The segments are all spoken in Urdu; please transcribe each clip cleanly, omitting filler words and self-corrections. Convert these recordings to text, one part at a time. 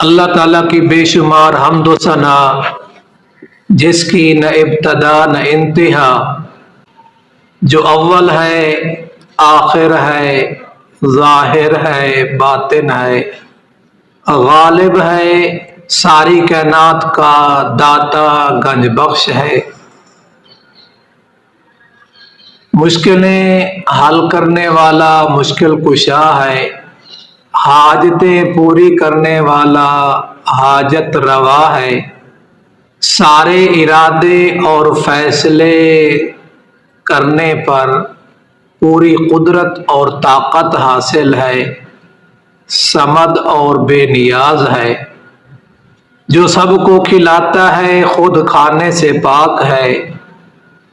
اللہ تعالیٰ کی بے شمار حمد و ثنا، جس کی نہ ابتدا نہ انتہا، جو اول ہے آخر ہے ظاہر ہے باطن ہے، غالب ہے ساری کائنات کا داتا گنج بخش ہے، مشکلیں حل کرنے والا مشکل کشا ہے، حاجتیں پوری کرنے والا حاجت روا ہے، سارے ارادے اور فیصلے کرنے پر پوری قدرت اور طاقت حاصل ہے، صمد اور بے نیاز ہے، جو سب کو کھلاتا ہے خود کھانے سے پاک ہے،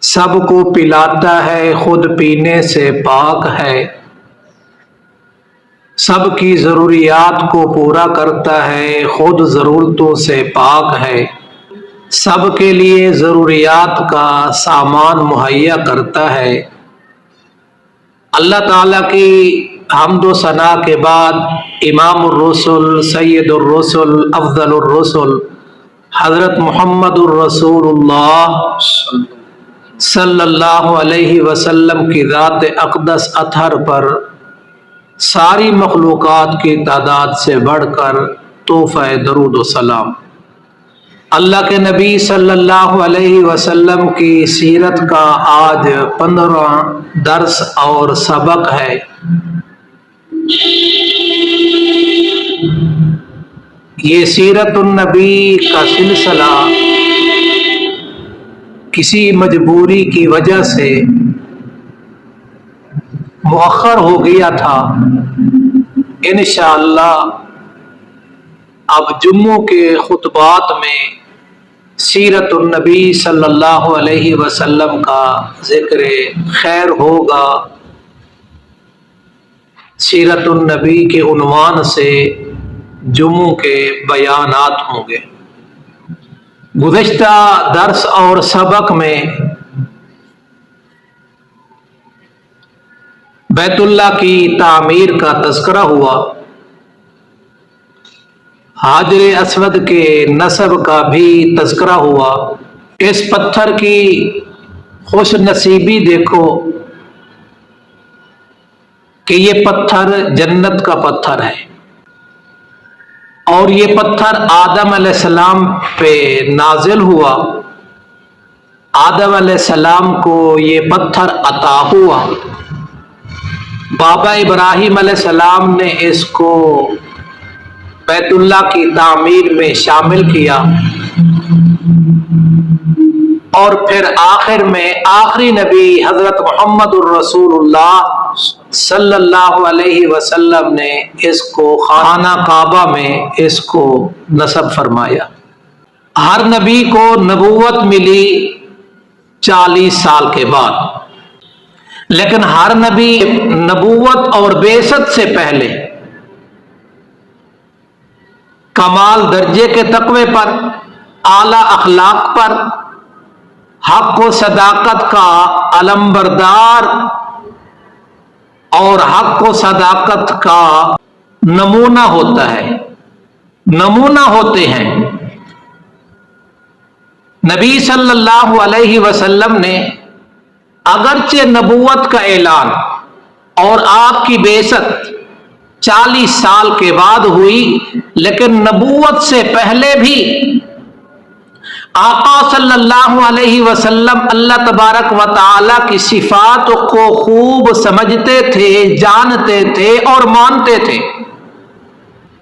سب کو پلاتا ہے خود پینے سے پاک ہے، سب کی ضروریات کو پورا کرتا ہے خود ضرورتوں سے پاک ہے، سب کے لیے ضروریات کا سامان مہیا کرتا ہے۔ اللہ تعالیٰ کی حمد و ثنا کے بعد امام الرسل سید الرسل افضل الرسل حضرت محمد الرسول اللہ صلی اللہ علیہ وسلم کی ذات اقدس اطہر پر ساری مخلوقات کی تعداد سے بڑھ کر تحفہ درود و سلام۔ اللہ کے نبی صلی اللہ علیہ وسلم کی سیرت کا آج 15واں درس اور سبق ہے۔ یہ سیرت النبی کا سلسلہ کسی مجبوری کی وجہ سے مؤخر ہو گیا تھا۔ انشاءاللہ اب جمعوں کے خطبات میں سیرت النبی صلی اللہ علیہ وسلم کا ذکر خیر ہوگا۔ سیرت النبی کے عنوان سے جمعوں کے بیانات ہوں گے۔ گزشتہ درس اور سبق میں بیت اللہ کی تعمیر کا تذکرہ ہوا، حجر اسود کے نصب کا بھی تذکرہ ہوا۔ اس پتھر کی خوش نصیبی دیکھو کہ یہ پتھر جنت کا پتھر ہے، اور یہ پتھر آدم علیہ السلام پہ نازل ہوا۔ آدم علیہ السلام کو یہ پتھر عطا ہوا۔ بابا ابراہیم علیہ السلام نے اس کو بیت اللہ کی تعمیر میں شامل کیا، اور پھر آخر میں آخری نبی حضرت محمد الرسول اللہ صلی اللہ علیہ وسلم نے اس کو خانہ کعبہ میں اس کو نصب فرمایا۔ ہر نبی کو نبوت ملی 40 سال کے بعد، لیکن ہر نبی نبوت اور بعثت سے پہلے کمال درجے کے تقوی پر، اعلیٰ اخلاق پر، حق و صداقت کا علمبردار اور حق و صداقت کا نمونہ ہوتا ہے، نمونہ ہوتے ہیں۔ نبی صلی اللہ علیہ وسلم نے اگرچہ نبوت کا اعلان اور آپ کی بعثت 40 سال کے بعد ہوئی، لیکن نبوت سے پہلے بھی آقا صلی اللہ علیہ وسلم اللہ تبارک و تعالی کی صفات کو خوب سمجھتے تھے، جانتے تھے اور مانتے تھے۔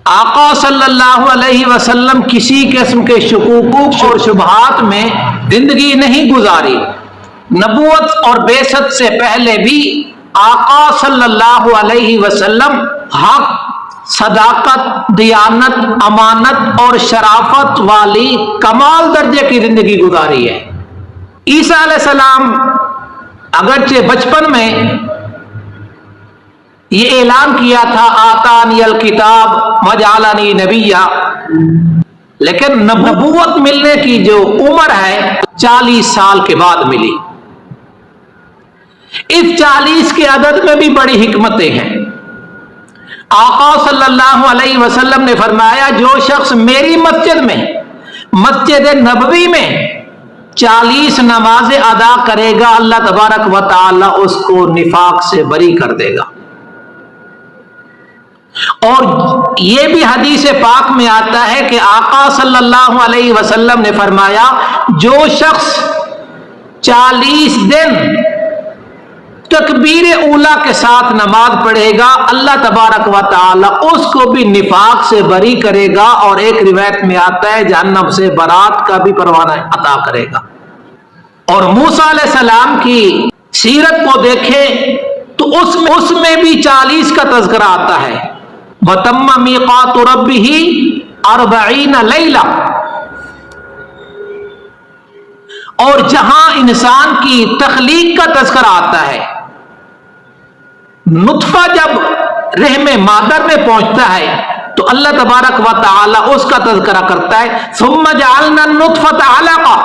آقا صلی اللہ علیہ وسلم کسی قسم کے شکوک اور شبہات میں زندگی نہیں گزاری۔ نبوت اور بعثت سے پہلے بھی آقا صلی اللہ علیہ وسلم حق، صداقت، دیانت، امانت اور شرافت والی کمال درجے کی زندگی گزاری ہے۔ عیسیٰ علیہ السلام اگرچہ بچپن میں یہ اعلان کیا تھا آتانی الکتاب وجعلنی نبیا، لیکن نبوت ملنے کی جو عمر ہے 40 سال کے بعد ملی۔ اس 40 کے عدد میں بھی بڑی حکمتیں ہیں۔ آقا صلی اللہ علیہ وسلم نے فرمایا جو شخص میری مسجد میں، مسجد نبوی میں 40 نمازیں ادا کرے گا، اللہ تبارک و تعالی اس کو نفاق سے بری کر دے گا۔ اور یہ بھی حدیث پاک میں آتا ہے کہ آقا صلی اللہ علیہ وسلم نے فرمایا جو شخص 40 دن تکبیر اولا کے ساتھ نماز پڑھے گا، اللہ تبارک و تعالی اس کو بھی نفاق سے بری کرے گا، اور ایک روایت میں آتا ہے جہنم سے برات کا بھی پروانہ عطا کرے گا۔ اور موسیٰ علیہ السلام کی سیرت کو دیکھیں تو اس میں بھی 40 کا تذکرہ آتا ہے، وَتَمَّ مِيقَاتُ رَبِّهِ 40 لَيْلَةً۔ اور جہاں انسان کی تخلیق کا تذکرہ آتا ہے، نطفہ جب رحم مادر میں پہنچتا ہے تو اللہ تبارک و تعالی اس کا تذکرہ کرتا ہے، ثم جعلنا النطفة علقة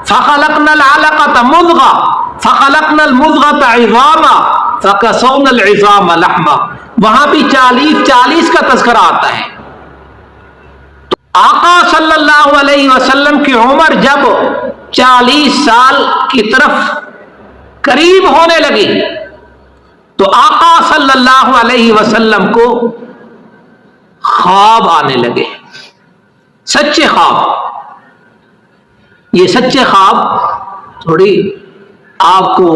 فخلقنا العلقة مضغة فخلقنا المضغة عظاما فكسونا العظام لحما۔ وہاں بھی 40 کا تذکرہ آتا ہے۔ تو آقا صلی اللہ علیہ وسلم کی عمر جب 40 سال کی طرف قریب ہونے لگی تو آقا صلی اللہ علیہ وسلم کو خواب آنے لگے، سچے خواب۔ یہ سچے خواب تھوڑی آپ کو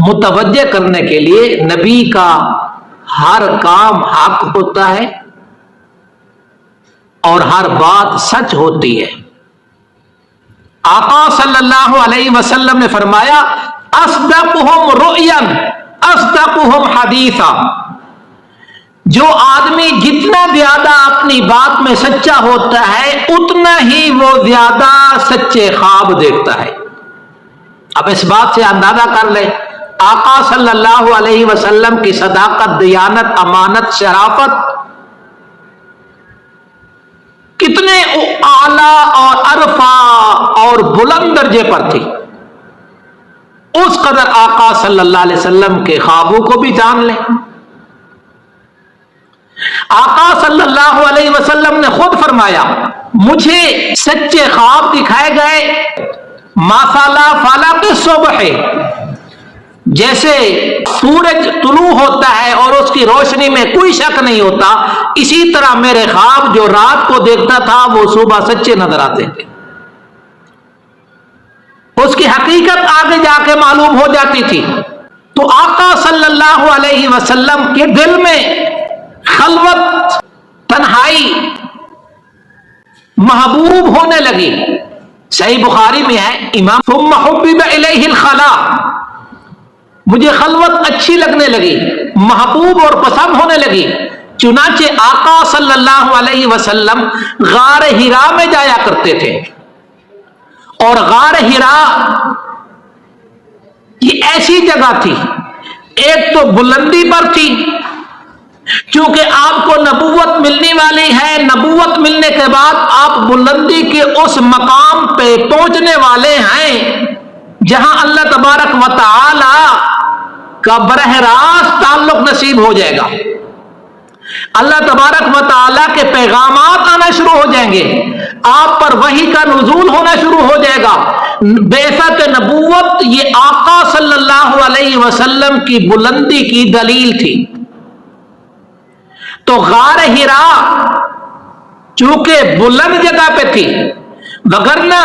متوجہ کرنے کے لیے، نبی کا ہر کام حق ہوتا ہے اور ہر بات سچ ہوتی ہے۔ آقا صلی اللہ علیہ وسلم نے فرمایا اصدقہم رؤیا اصدقہم حدیثا۔ جو آدمی جتنا زیادہ اپنی بات میں سچا ہوتا ہے اتنا ہی وہ زیادہ سچے خواب دیکھتا ہے۔ اب اس بات سے اندازہ کر لیں آقا صلی اللہ علیہ وسلم کی صداقت، دیانت، امانت، شرافت کتنے اعلیٰ اور عرفہ اور بلند درجے پر تھی، اس قدر آقا صلی اللہ علیہ وسلم کے خوابوں کو بھی جان لیں۔ آقا صلی اللہ علیہ وسلم نے خود فرمایا مجھے سچے خواب دکھائے گئے ماسالہ فالق الصبح، جیسے سورج طلوع ہوتا ہے اور اس کی روشنی میں کوئی شک نہیں ہوتا، اسی طرح میرے خواب جو رات کو دیکھتا تھا وہ صبح سچے نظر آتے تھے۔ اس کی حقیقت آگے جا کے معلوم ہو جاتی تھی۔ تو آقا صلی اللہ علیہ وسلم کے دل میں خلوت، تنہائی محبوب ہونے لگی۔ صحیح بخاری میں ہے امام ثم حبب الیہ الخلاء، مجھے خلوت اچھی لگنے لگی، محبوب اور پسند ہونے لگی۔ چنانچہ آقا صلی اللہ علیہ وسلم غار حرا میں جایا کرتے تھے، اور غار حرا یہ ایسی جگہ تھی، ایک تو بلندی پر تھی، چونکہ آپ کو نبوت ملنے والی ہے، نبوت ملنے کے بعد آپ بلندی کے اس مقام پہ پہنچنے والے ہیں جہاں اللہ تبارک و تعالی کا براہ راست تعلق نصیب ہو جائے گا، اللہ تبارک و تعالی کے پیغامات آنا شروع ہو جائیں گے، آپ پر وحی کا نزول ہونا شروع ہو جائے گا۔ بعثت نبوت یہ آقا صلی اللہ علیہ وسلم کی بلندی کی دلیل تھی۔ تو غار حرا چونکہ بلند جگہ پہ تھی، وگرنہ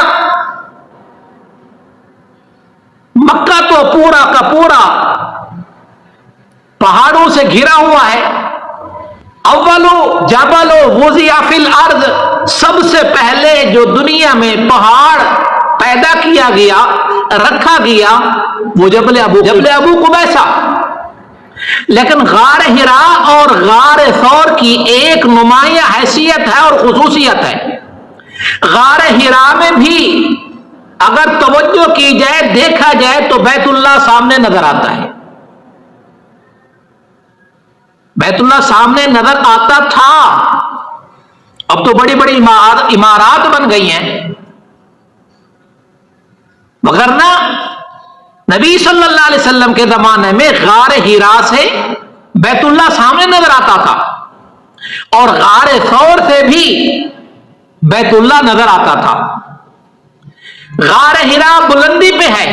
مکہ تو پورا کا پورا پہاڑوں سے گھرا ہوا ہے۔ اولو جبل وضع فی الارض، سب سے پہلے جو دنیا میں پہاڑ پیدا کیا گیا، رکھا گیا، وہ جبل ابو قبیسہ۔ لیکن غار حرا اور غار ثور کی ایک نمایاں حیثیت ہے اور خصوصیت ہے۔ غار حرا میں بھی اگر توجہ کی جائے، دیکھا جائے تو بیت اللہ سامنے نظر آتا ہے، بیت اللہ سامنے نظر آتا تھا، اب تو بڑی بڑی عمارات بن گئی ہیں، وگرنہ نبی صلی اللہ علیہ وسلم کے زمانے میں غار حرا سے بیت اللہ سامنے نظر آتا تھا۔ اور غار ثور سے بھی بیت اللہ نظر آتا تھا. غار حرا بلندی پہ ہے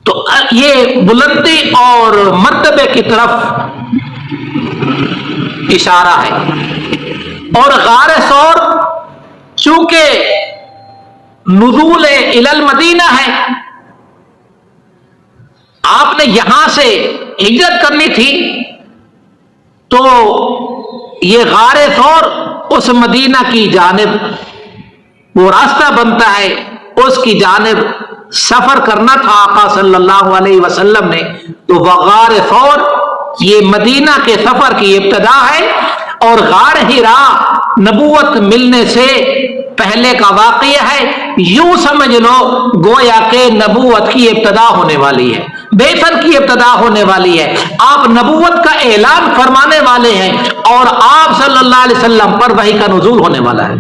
تو یہ بلندی اور مرتبے کی طرف اشارہ ہے. اور غار ثور چونکہ نزول الی المدینہ ہے، آپ نے یہاں سے ہجرت کرنی تھی تو یہ غار ثور اس مدینہ کی جانب وہ راستہ بنتا ہے، اس کی جانب سفر کرنا تھا آقا صلی اللہ علیہ وسلم نے. تو وہ غار ثور یہ مدینہ کے سفر کی ابتدا ہے، اور غار حرا نبوت ملنے سے پہلے کا واقعہ ہے. یوں سمجھ لو گویا کہ نبوت کی ابتدا ہونے والی ہے، بعثت کی ابتدا ہونے والی ہے. آپ نبوت کا اعلان فرمانے والے ہیں اور آپ صلی اللہ علیہ وسلم پر وحی کا نزول ہونے والا ہے.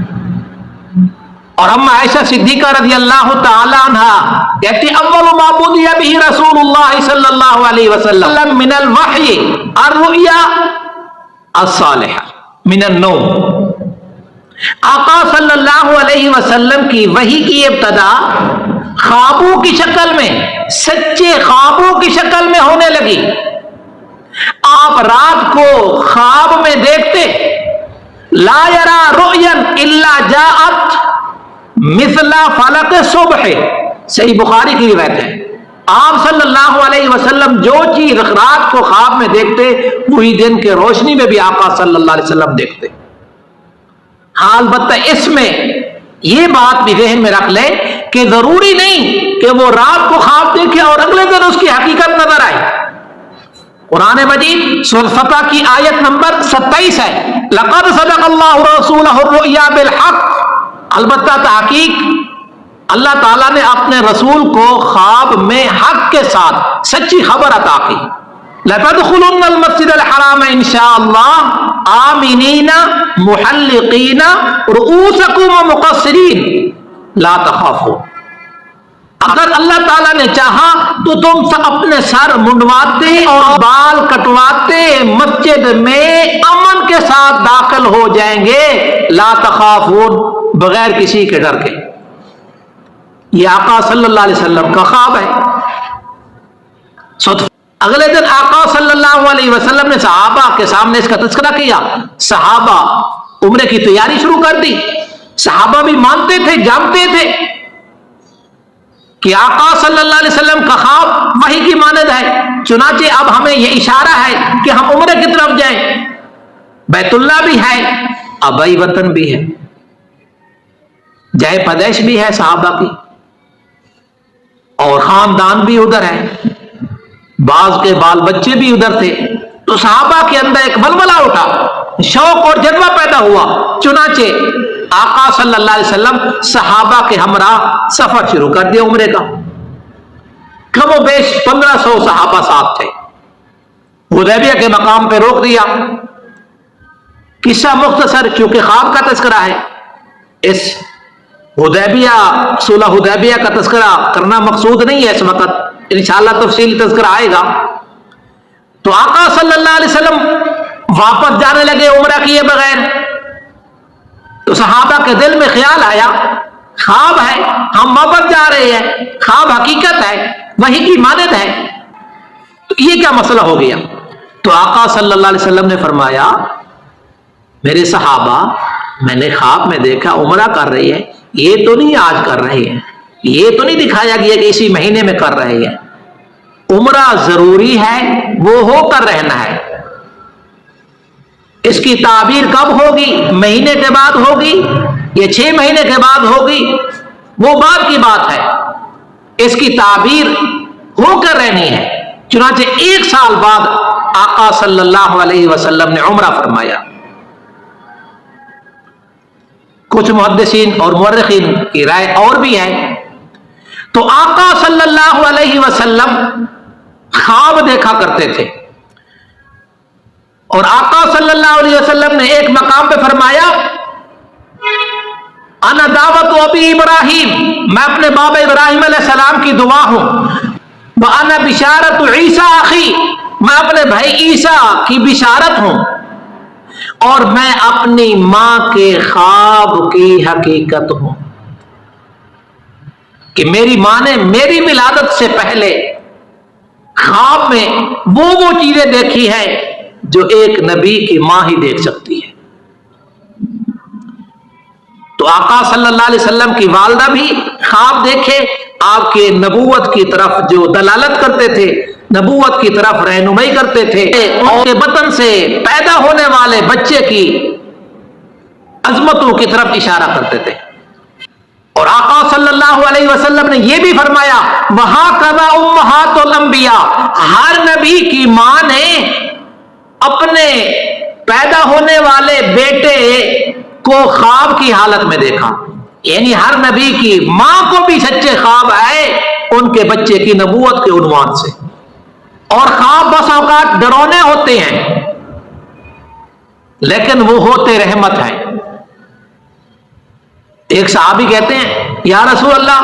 اور ہم عائشہ صدیقہ رضی اللہ تعالی عنہ کہتی اول ما بدی به رسول اللہ صلی اللہ علیہ وسلم من الوحی الرؤیا الصالحہ من النوم. آقا صلی اللہ علیہ وسلم کی وحی کی ابتدا خوابوں کی شکل میں، سچے خوابوں کی شکل میں ہونے لگی. آپ رات کو خواب میں دیکھتے لا یرا رؤیا الا جاءت مثل فلق صبح، صحیح بخاری کی روایت ہے. آپ صلی اللہ علیہ وسلم جو چیز رات کو خواب میں دیکھتے وہی دن کے روشنی میں بھی آقا صلی اللہ علیہ وسلم دیکھتے. ہاں البتہ اس میں یہ بات بھی ذہن میں رکھ لیں کہ ضروری نہیں کہ وہ رات کو خواب دیکھے اور اگلے دن اس کی حقیقت نظر آئے. قرآن مجید سورۃ فتح کی آیت نمبر 27 ہے لقد صدق اللہ رسولہ الرؤیا بالحق. البتہ تحقیق اللہ تعالیٰ نے اپنے رسول کو خواب میں حق کے ساتھ سچی خبر عطا کی. لَتَدْخُلُنَّ الْمَسْجِدَ الْحَرَامَ إِنْ شَاءَ اللَّهُ آمِنِينَ مُحَلِّقِينَ رُؤُوسَكُمْ وَمُقَصِّرِينَ لَا تَخَافُونَ. اگر اللہ تعالیٰ نے چاہا تو تم اپنے سر منڈواتے اور بال کٹواتے مسجد میں امن کے ساتھ داخل ہو جائیں گے. لا تخافون، بغیر کسی کے ڈر کے. یہ آقا صلی اللہ علیہ وسلم کا خواب ہے. اگلے دن آقا صلی اللہ علیہ وسلم نے صحابہ کے سامنے اس کا تذکرہ کیا. صحابہ عمرے کی تیاری شروع کر دی. صحابہ بھی مانتے تھے، جانتے تھے کہ آقا صلی اللہ علیہ وسلم کا خواب وحی کی مانند ہے. چنانچہ اب ہمیں یہ اشارہ ہے کہ ہم عمرے کی طرف جائیں. بیت اللہ بھی ہے، آبائی وطن بھی ہے، جائے پیدائش بھی ہے صحابہ کی، اور خاندان بھی ادھر ہے، بعض کے بال بچے بھی ادھر تھے. تو صحابہ کے اندر ایک ولولہ اٹھا، شوق اور جذبہ پیدا ہوا. چنانچہ آقا صلی اللہ علیہ وسلم صحابہ کے ہمراہ سفر شروع کر دیا عمرے کا. کم و بیش 1500 صحابہ ساتھ تھے. حدیبیہ کے مقام پہ روک دیا. قصہ مختصر کیونکہ خواب کا تذکرہ ہے، اس حدیبیہ صلح حدیبیہ کا تذکرہ کرنا مقصود نہیں ہے اس وقت، انشاءاللہ تفصیل تذکرہ آئے گا. تو آقا صلی اللہ علیہ وسلم واپس جانے لگے عمرہ کیے بغیر. تو صحابہ کے دل میں خیال آیا خواب ہے، ہم واپس جا رہے ہیں، خواب حقیقت ہے، وحی کی مانند ہے، تو یہ کیا مسئلہ ہو گیا؟ تو آقا صلی اللہ علیہ وسلم نے فرمایا میرے صحابہ، میں نے خواب میں دیکھا عمرہ کر رہی ہے، یہ تو نہیں آج کر رہے ہیں، یہ تو نہیں دکھایا گیا کہ اسی مہینے میں کر رہے ہیں. عمرہ ضروری ہے، وہ ہو کر رہنا ہے. اس کی تعبیر کب ہوگی؟ مہینے کے بعد ہوگی یا 6 مہینے کے بعد ہوگی، وہ بعد کی بات ہے. اس کی تعبیر ہو کر رہنی ہے. چنانچہ 1 سال بعد آقا صلی اللہ علیہ وسلم نے عمرہ فرمایا. کچھ محدثین اور مورخین کی رائے اور بھی ہے. تو آقا صلی اللہ علیہ وسلم خواب دیکھا کرتے تھے، اور آقا صلی اللہ علیہ وسلم نے ایک مقام پہ فرمایا انا دعوت ابی ابراہیم، میں اپنے بابا ابراہیم علیہ السلام کی دعا ہوں. وانا بشارت عیسیٰ اخی، میں اپنے بھائی عیسیٰ کی بشارت ہوں، اور میں اپنی ماں کے خواب کی حقیقت ہوں کہ میری ماں نے میری ولادت سے پہلے خواب میں وہ چیزیں دیکھی ہیں جو ایک نبی کی ماں ہی دیکھ سکتی ہے۔ تو آقا صلی اللہ علیہ وسلم کی والدہ بھی خواب دیکھے، آپ کے نبوت کی طرف جو دلالت کرتے تھے، نبوت کی طرف رہنمائی کرتے تھے، ان کے بطن سے پیدا ہونے والے بچے کی عظمتوں کی طرف اشارہ کرتے تھے۔ اور آقا صلی اللہ علیہ وسلم نے یہ بھی فرمایا، وَهَكَذَا أُمَّهَاتُ الْأَنْبِيَاء، ہر نبی کی ماں نے اپنے پیدا ہونے والے بیٹے کو خواب کی حالت میں دیکھا، یعنی ہر نبی کی ماں کو بھی سچے خواب آئے ان کے بچے کی نبوت کے عنوان سے۔ اور خواب بس اوقات ڈرانے ہوتے ہیں لیکن وہ ہوتے رحمت ہیں۔ ایک صحابی کہتے ہیں، یا رسول اللہ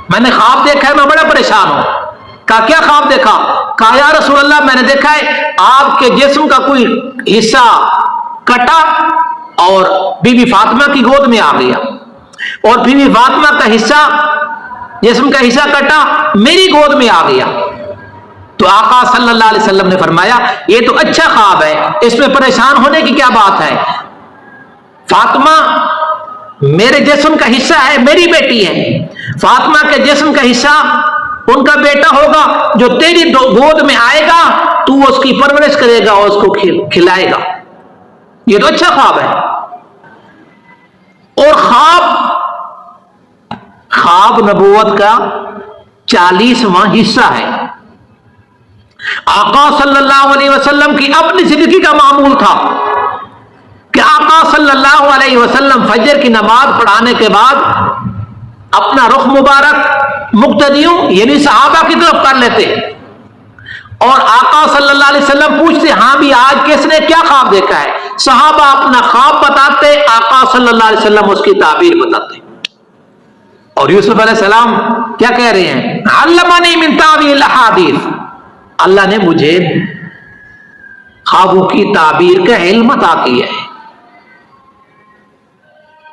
میں نے خواب دیکھا ہے، میں بڑا پریشان ہوں۔ کہا کیا خواب دیکھا؟ کہا یا رسول اللہ میں نے دیکھا ہے آپ کے جسم کا کوئی حصہ کٹا اور بی بی فاطمہ کی گود میں آ گیا، اور بی بی فاطمہ کا حصہ، جسم کا حصہ کٹا میری گود میں آ گیا۔ تو آقا صلی اللہ علیہ وسلم نے فرمایا یہ تو اچھا خواب ہے، اس میں پریشان ہونے کی کیا بات ہے؟ فاطمہ میرے جسم کا حصہ ہے، میری بیٹی ہے، فاطمہ کے جسم کا حصہ ان کا بیٹا ہوگا جو تیری گود میں آئے گا، تو اس کی پرورش کرے گا اور اس کو کھلائے گا۔ یہ تو اچھا خواب ہے۔ اور خواب نبوت کا 40واں حصہ ہے۔ آقا صلی اللہ علیہ وسلم کی اپنی زندگی کا معمول تھا کہ آقا صلی اللہ علیہ وسلم فجر کی نماز پڑھانے کے بعد اپنا رخ مبارک مقتدیوں یعنی صحابہ کی طرف کر لیتے، اور آقا صلی اللہ علیہ وسلم پوچھتے ہاں بھی آج کس نے کیا خواب دیکھا ہے؟ صحابہ اپنا خواب بتاتے، آقا صلی اللہ علیہ وسلم اس کی تعبیر بتاتے۔ اور یوسف علیہ السلام کیا کہہ رہے ہیں؟ علمنی من تاویل الاحادیث، اللہ نے مجھے خوابوں کی تعبیر کا علم عطا کیا ہے۔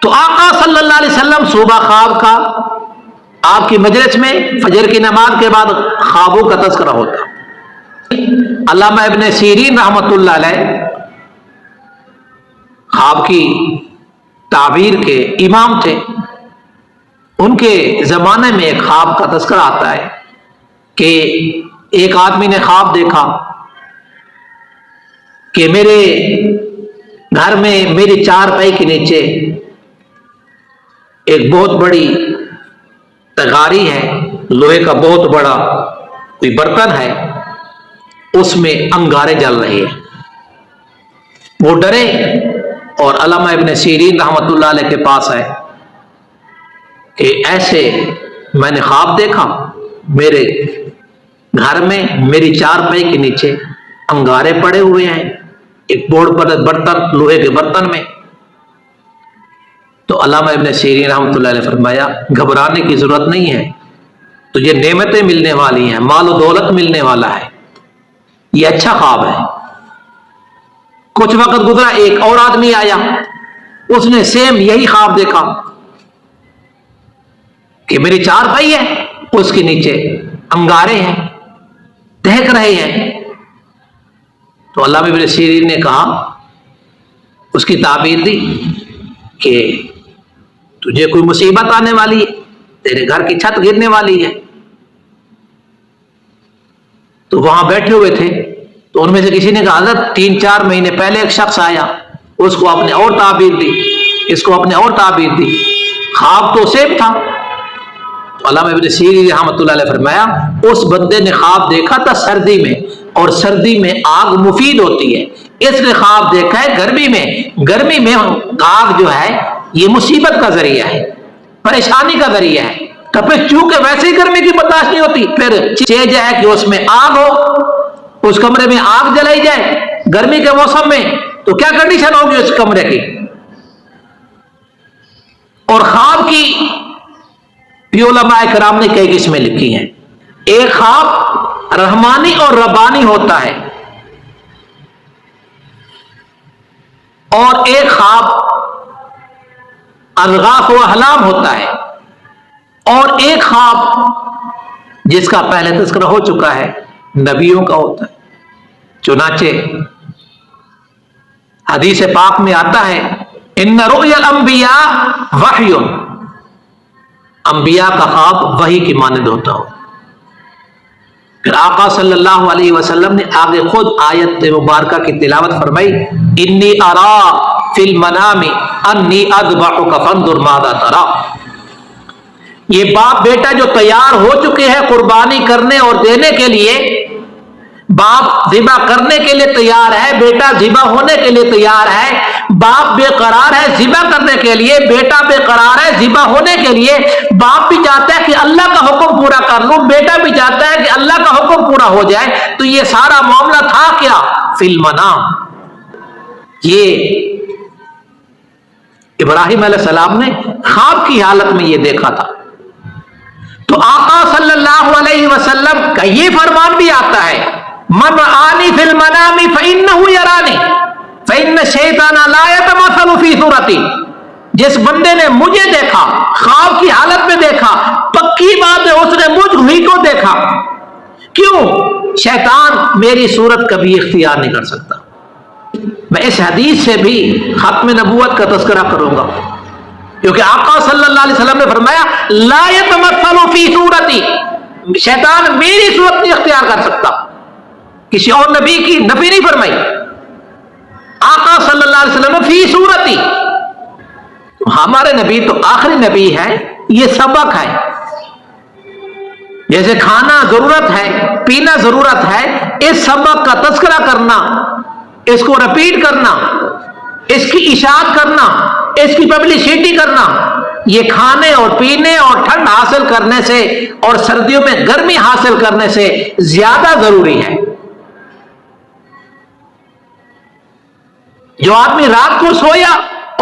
تو آقا صلی اللہ علیہ وسلم صبح خواب کا آپ کی مجلس میں فجر کی نماز کے بعد خوابوں کا تذکرہ ہوتا۔ علامہ ابن سیرین رحمۃ اللہ علیہ خواب کی تعبیر کے امام تھے، ان کے زمانے میں ایک خواب کا تذکرہ آتا ہے کہ ایک آدمی نے خواب دیکھا کہ میرے گھر میں میری چارپائی کے نیچے ایک بہت بڑی تغاری ہے، لوہے کا بہت بڑا کوئی برتن ہے، اس میں انگارے جل رہے ہیں۔ وہ ڈرے اور علامہ ابن سیرین رحمۃ اللہ علیہ کے پاس آئے کہ ایسے میں نے خواب دیکھا، میرے گھر میں میری چارپائی کے نیچے انگارے پڑے ہوئے ہیں، ایک بہت بڑا برتن، لوہے کے برتن میں۔ تو علامہ ابن سیرین رحمۃ اللہ علیہ فرمایا گھبرانے کی ضرورت نہیں ہے، تجھے نعمتیں ملنے والی ہیں، مال و دولت ملنے والا ہے، یہ اچھا خواب ہے۔ کچھ وقت گزرا، ایک اور آدمی آیا، اس نے سیم یہی خواب دیکھا کہ میری چارپائی ہے، اس کے نیچے انگارے ہیں، دہک رہے ہیں۔ تو علامہ ابن سیرین نے کہا، اس کی تعبیر دی کہ تجھے کوئی مصیبت آنے والی ہے، تیرے گھر کی چھت گرنے والی ہے۔ تو وہاں بیٹھے ہوئے تھے تو ان میں سے کسی نے کہا حضرت 3-4 مہینے پہلے ایک شخص آیا، اس کو آپ نے اور تعبیر دی، اس کو آپ نے اور تعبیر دی، خواب تو سیم تھا۔ علامہ ابن سیرین رحمۃ اللہ علیہ فرمایا اس بندے نے خواب دیکھا تھا سردی میں، اور سردی میں آگ مفید ہوتی ہے، اس نے خواب دیکھا ہے گرمی میں، گرمی میں آگ جو ہے یہ مصیبت کا ذریعہ ہے، پریشانی کا ذریعہ ہے۔ تو پھر چونکہ ویسے ہی گرمی کی برداشت نہیں ہوتی، پھر چیز ہے کہ اس میں آگ ہو، اس کمرے میں آگ جلائی جائے گرمی کے موسم میں، تو کیا کنڈیشن ہوگی اس کمرے کی۔ اور خواب کی علماء کرام نے کئی قسمیں لکھی ہیں۔ ایک خواب رحمانی اور ربانی ہوتا ہے، اور ایک خواب الغاف و احلام ہوتا ہے، اور ایک خواب جس کا پہلے تذکرہ ہو چکا ہے نبیوں کا ہوتا ہے۔ چنانچہ حدیث پاک میں آتا ہے ان رؤیا الانبیاء وحی، انبیاء کا خواب وحی کی مانند ہوتا ہو۔ پھر آقا صلی اللہ علیہ وسلم نے آگے خود آیت مبارکہ کی تلاوت فرمائی، انی ارا فی المنام انی اذبحک فانظر ماذا تری۔ یہ باپ بیٹا جو تیار ہو چکے ہیں قربانی کرنے اور دینے کے لیے، باپ ذبح کرنے کے لیے تیار ہے، بیٹا ذبح ہونے کے لیے تیار ہے، باپ بے قرار ہے ذبح کرنے کے لیے، بیٹا بے قرار ہے ذبح ہونے کے لیے، باپ بھی چاہتا ہے کہ اللہ کا حکم پورا کر لوں، بیٹا بھی چاہتا ہے کہ اللہ کا حکم پورا ہو جائے۔ تو یہ سارا معاملہ تھا کیا؟ فی المنام۔ یہ ابراہیم علیہ السلام نے خواب کی حالت میں یہ دیکھا تھا۔ تو آقا صلی اللہ علیہ وسلم کا یہ فرمان بھی آتا ہے، من رآنی فی المنام فإنہ یرانی فإن الشیطان لا یتمثل فی صورتی۔ جس بندے نے مجھے دیکھا، خواب کی حالت میں دیکھا، پکی بات ہے اس نے مجھ ہی کو دیکھا۔ کیوں؟ شیطان میری صورت کبھی اختیار نہیں کر سکتا۔ میں اس حدیث سے بھی ختم نبوت کا تذکرہ کروں گا، کیونکہ آقا صلی اللہ علیہ وسلم نے فرمایا لا یتمثل فی صورتی، شیطان میری صورت نہیں اختیار کر سکتا۔ کسی اور نبی کی نفی نہیں فرمائی، آقا صلی اللہ علیہ وسلم فی صورتی۔ ہمارے نبی تو آخری نبی ہے، یہ سبق ہے۔ جیسے کھانا ضرورت ہے، پینا ضرورت ہے، اس سبق کا تذکرہ کرنا، اس کو رپیٹ کرنا، اس کی اشاعت کرنا، اس کی پبلسٹی کرنا، یہ کھانے اور پینے اور ٹھنڈ حاصل کرنے سے اور سردیوں میں گرمی حاصل کرنے سے زیادہ ضروری ہے۔ جو آدمی رات کو سویا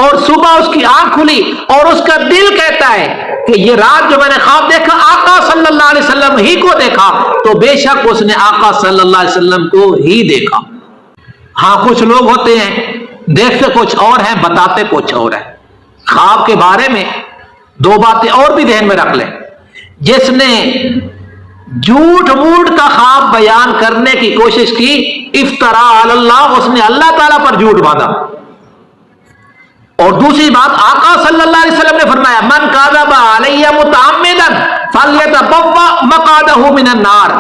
اور صبح اس کی آنکھ کھلی اور اس کا دل کہتا ہے کہ یہ رات جو میں نے خواب دیکھا آقا صلی اللہ علیہ وسلم ہی کو دیکھا، تو بے شک اس نے آقا صلی اللہ علیہ وسلم کو ہی دیکھا۔ ہاں کچھ لوگ ہوتے ہیں دیکھتے کچھ اور ہیں، بتاتے کچھ اور ہیں۔ خواب کے بارے میں دو باتیں اور بھی ذہن میں رکھ لیں۔ جس نے جھوٹ موٹ کا خواب بیان کرنے کی کوشش کی، افترا علی اللہ، اس نے اللہ تعالیٰ پر جھوٹ باندھا۔ اور دوسری بات، آقا صلی اللہ علیہ وسلم نے فرمایا من کذب علی متعمدا فلیتبوأ مقعدہ من النار۔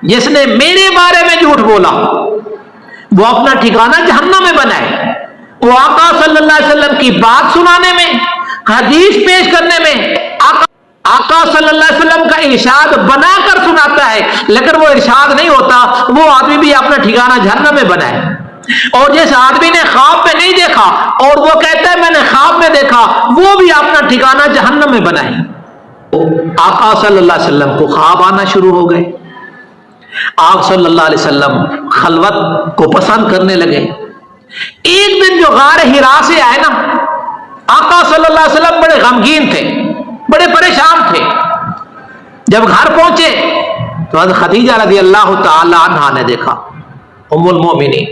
جس نے میرے بارے میں جھوٹ بولا وہ اپنا ٹھکانہ جہنم میں بنائے۔ وہ آقا صلی اللہ علیہ وسلم کی بات سنانے میں، حدیث پیش کرنے میں آقا صلی اللہ علیہ وسلم کا ارشاد بنا کر سناتا ہے، لیکن وہ ارشاد نہیں ہوتا، وہ آدمی بھی اپنا ٹھکانہ جہنم میں بنائے۔ اور جس آدمی نے خواب میں نہیں دیکھا اور وہ کہتا ہے میں نے خواب میں دیکھا، وہ بھی اپنا ٹھکانہ جہنم میں بنائے۔ آقا صلی اللہ علیہ وسلم کو خواب آنا شروع ہو گئے، آپ صلی اللہ علیہ وسلم خلوت کو پسند کرنے لگے۔ ایک دن جو غار حرا سے آئے نا، آقا صلی اللہ علیہ وسلم بڑے غمگین تھے، بڑے پریشان تھے۔ جب گھر پہنچے تو حضرت خدیجہ رضی اللہ تعالی عنہا نے دیکھا، ام المومنین،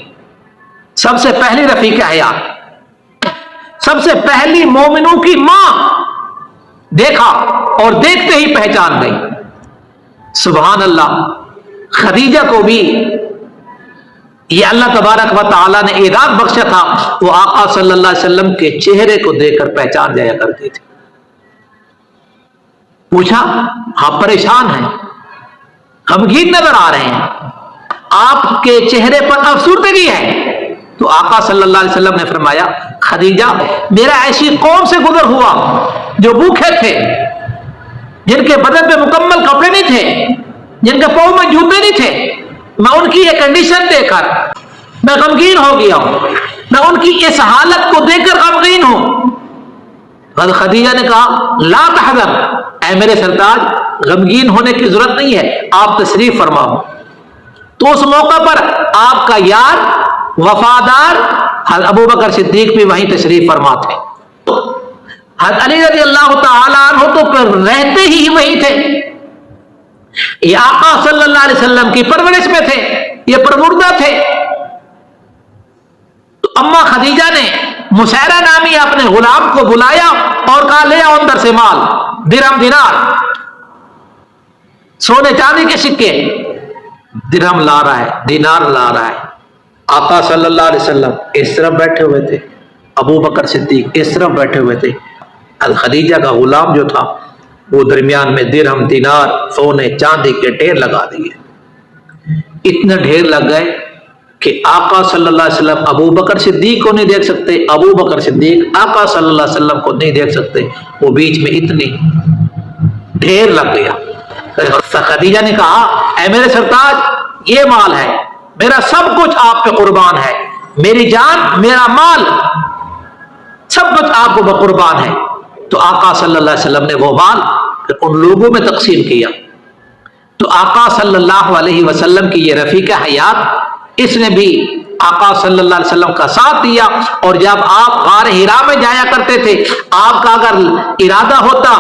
سب سے پہلی رفیق حیات، سب سے پہلی مومنوں کی ماں، دیکھا اور دیکھتے ہی پہچان گئی۔ سبحان اللہ، خدیجہ کو بھی یہ اللہ تبارک و تعالیٰ نے اعراض بخشا تھا، وہ آقا صلی اللہ علیہ وسلم کے چہرے کو دیکھ کر پہچان جایا کرتی تھی۔ پوچھا آپ پریشان ہیں، غمگین نظر آ رہے ہیں، آپ کے چہرے پر افسردگی ہے؟ تو آقا صلی اللہ علیہ وسلم نے فرمایا خدیجہ میرا ایسی قوم سے گزر ہوا جو بھوکے تھے، جن کے بدن پہ مکمل کپڑے نہیں تھے، جن کے پاؤں میں جوتے نہیں تھے، میں ان کی یہ کنڈیشن دیکھ کر میں غمگین ہو گیا ہوں، میں ان کی اس حالت کو دیکھ کر غمگین ہوں۔ حضرت خدیجہ نے کہا لا تحزن، اے میرے سرتاج غمگین ہونے کی ضرورت نہیں ہے، آپ تشریف فرماؤ۔ تو اس موقع پر آپ کا یار وفادار حضرت ابو بکر صدیق بھی وہیں تشریف فرما تھے، حضرت علی رضی اللہ تعالیٰ عنہ تو پھر رہتے ہی وہیں تھے۔ یہ آقا صلی اللہ علیہ وسلم کی پرورش میں تھے، یہ پروردہ تھے۔ تو اما خدیجہ نے مسیرہ نامی اپنے غلام کو بلایا اور کہا لے آؤ اندر سے مال، درہم دینار، سونے چاندی کے سکے۔ درہم لا رہا ہے، دینار لا رہا ہے۔ آقا صلی اللہ علیہ وسلم اس طرف بیٹھے ہوئے تھے، ابو بکر صدیق اس طرف بیٹھے ہوئے تھے، خدیجہ کا غلام جو تھا وہ درمیان میں درہم دینار سونے چاندی کے ڈھیر لگا دیے۔ اتنے ڈھیر لگ گئے کہ آقا صلی اللہ علیہ وسلم ابو بکر صدیق کو نہیں دیکھ سکتے، ابو بکر صدیق آقا صلی اللہ علیہ وسلم کو نہیں دیکھ سکتے، وہ بیچ میں اتنی ڈھیر لگ گیا۔ خدیجہ نے کہا اے میرے سرتاج یہ مال ہے، میرا سب کچھ آپ پہ قربان ہے، میری جان میرا مال سب کچھ آپ کو قربان ہے۔ تو آقا صلی اللہ علیہ وسلم نے وہ مال پھر ان لوگوں میں تقسیم کیا۔ تو آقا صلی اللہ علیہ وسلم کی یہ رفیق حیات، اس نے بھی آقا صلی اللہ علیہ وسلم کا ساتھ دیا، اور جب آپ غار حرا میں جایا کرتے تھے، آپ کا اگر ارادہ ہوتا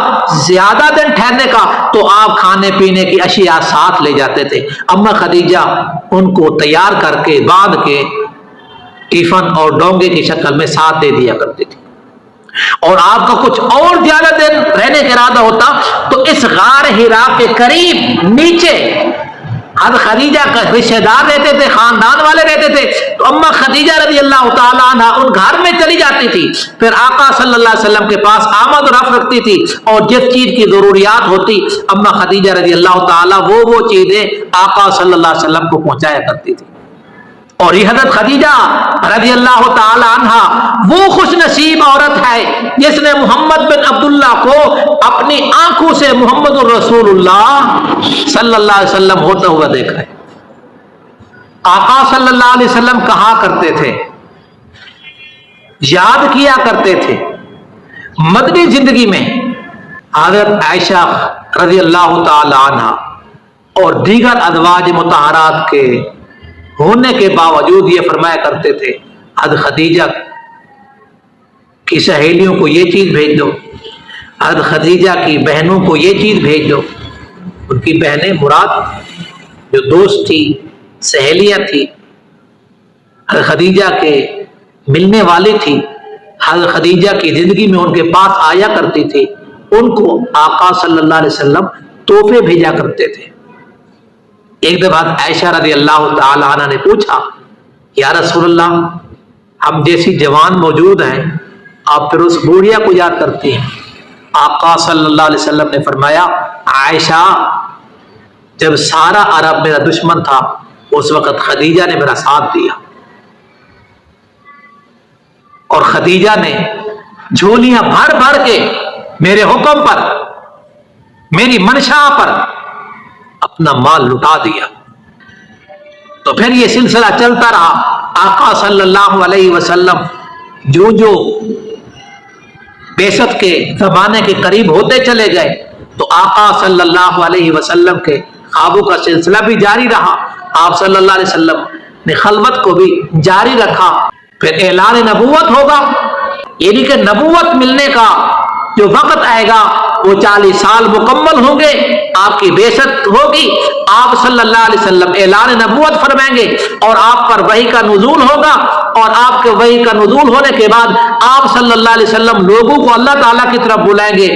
زیادہ دن ٹھہرنے کا تو آپ کھانے پینے کی اشیاء ساتھ لے جاتے تھے۔ اما خدیجہ ان کو تیار کر کے باندھ کے ٹیفن اور ڈونگے کی شکل میں ساتھ دے دیا کرتی تھی، اور آپ کا کچھ اور زیادہ دن رہنے کا ارادہ ہوتا تو اس غار حرا کے قریب نیچے حضرت خدیجہ کا رشتہ دار رہتے تھے، خاندان والے رہتے تھے، تو اما خدیجہ رضی اللہ تعالیٰ عنہ ان گھر میں چلی جاتی تھی، پھر آقا صلی اللہ علیہ وسلم کے پاس آمد و رفت رکھتی تھی، اور جس چیز کی ضروریات ہوتی اما خدیجہ رضی اللہ تعالیٰ وہ چیزیں آقا صلی اللہ علیہ وسلم کو پہنچایا کرتی تھی۔ اور یہ حضرت خدیجہ رضی اللہ تعالی عنہ وہ خوش نصیب عورت ہے جس نے محمد بن عبداللہ کو اپنی آنکھوں سے محمد الرسول اللہ صلی اللہ علیہ وسلم ہوتا ہوا دیکھا ہے۔ آقا صلی اللہ علیہ وسلم کہا کرتے تھے، یاد کیا کرتے تھے مدنی زندگی میں حضرت عائشہ رضی اللہ تعالی عنہ اور دیگر ازواج مطہرات کے ہونے کے باوجود یہ فرمایا کرتے تھے حضرت خدیجہ کی سہیلیوں کو یہ چیز بھیج دو، حضرت خدیجہ کی بہنوں کو یہ چیز بھیج دو۔ ان کی بہنیں مراد جو دوست تھی، سہیلیاں تھی، حضرت خدیجہ کے ملنے والی تھی، حضرت خدیجہ کی زندگی میں ان کے پاس آیا کرتی تھی، ان کو آقا صلی اللہ علیہ وسلم تحفے بھیجا کرتے تھے۔ ایک دفعہ عائشہ رضی اللہ تعالی عنہ نے پوچھا یا رسول اللہ ہم جیسی جوان موجود ہیں، آپ پھر اس بوڑھیا کو یاد کرتی ہیں؟ آقا صلی اللہ علیہ وسلم نے فرمایا عائشہ جب سارا عرب میرا دشمن تھا اس وقت خدیجہ نے میرا ساتھ دیا، اور خدیجہ نے جھولیاں بھر بھر کے میرے حکم پر، میری منشا پر اپنا مال لٹا دیا۔ تو پھر یہ سلسلہ چلتا رہا، آقا صلی اللہ علیہ وسلم جو بعثت کے زمانے کے قریب ہوتے چلے گئے تو آقا صلی اللہ علیہ وسلم کے خوابوں کا سلسلہ بھی جاری رہا، آپ صلی اللہ علیہ وسلم نے خلوت کو بھی جاری رکھا۔ پھر اعلان نبوت ہوگا، یعنی کہ نبوت ملنے کا جو وقت آئے گا وہ 40 سال مکمل ہوں گے، آپ کی بعثت ہوگی، آپ صلی اللہ علیہ وسلم اعلان نبوت فرمائیں گے، اور آپ پر وحی کا نزول ہوگا، اور آپ کے وحی کا نزول ہونے کے بعد آپ صلی اللہ علیہ وسلم لوگوں کو اللہ تعالیٰ کی طرف بلائیں گے۔